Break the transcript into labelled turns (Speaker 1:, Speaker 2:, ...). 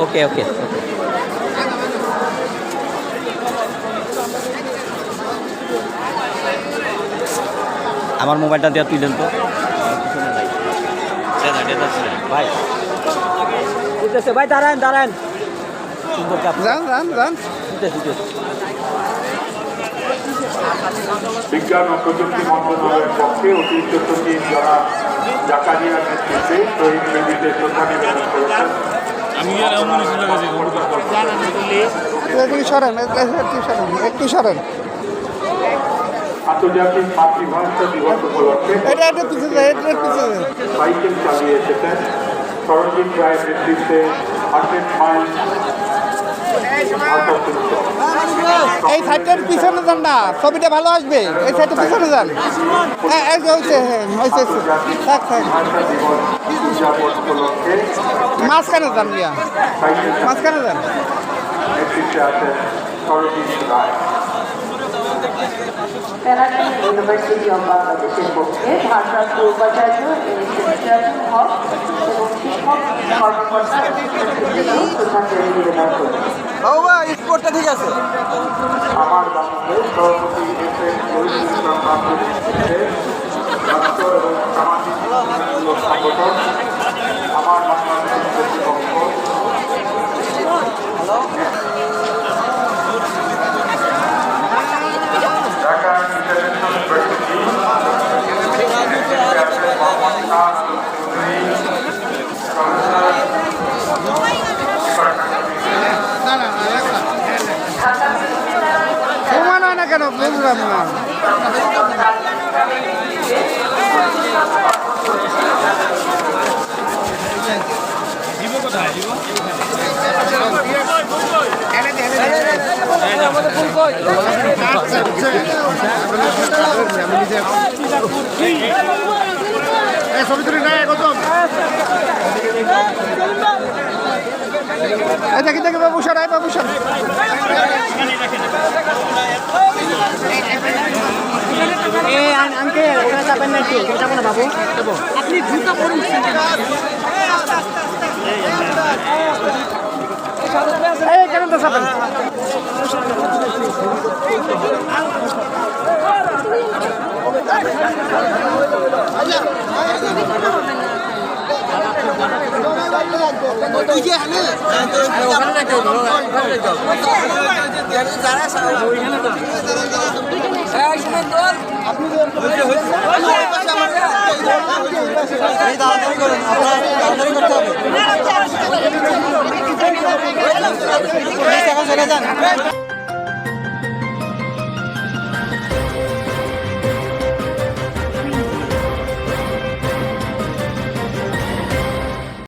Speaker 1: ওকে ওকে আমার মোবাইলটা দেওয়া তুই দেন তো ভাই ভাই দাঁড়ান দাঁড়ান
Speaker 2: বিজ্ঞান ও প্রযুক্তি মন্ত্রণালয়ের পক্ষে অতিরিক্ত সচিব জনাব জাকারিয়ার নেতৃত্বে শহীদ বেদিতে শ্রদ্ধা নিবেদন করেছেন। আন্তর্জাতিক মাতৃভাষা দিবস উপলক্ষে সাইকেল চালিয়ে এসেছেন সরঞ্জিত রায়ের নেতৃত্বে 100 মাইল।
Speaker 3: এই সাইডটার পিছনে যান না, ছবিটা ভালো আসবে। এই সাইডের পিছনে যান। মাঝখানে যান মিয়া, মাঝখানে যান।
Speaker 4: ইউনিভার্সিটি অব বাংলাদেশের পক্ষে ভারপ্রাপ্ত উপাচার্য হক এবং শিক্ষক কর্মকর্তা শ্রদ্ধাঞ্জলি নিবেদন করবেন।
Speaker 3: স্পোর্টটা ঠিক আছে।
Speaker 2: আমার বাংলাদেশ সভাপতি এসএন শহীদুল ইসলাম বাবুর নেতৃত্বে রাষ্ট্র এবং সামাজিক সংগঠন আমার বাংলাদেশ কর্তৃপক্ষ ঢাকা ইন্টারন্যাশনাল ইউনিভার্সিটি
Speaker 3: সমান হয় না কেন বুঝলাম না। দেখি দেখি বাবু সরাই, বাবু সরাই। আঙ্কেল ওখানে যাবেন না, একটু যাবো না বাবু, আপনি জুতা পরুন। এই কেন তো যাবেন? আপনি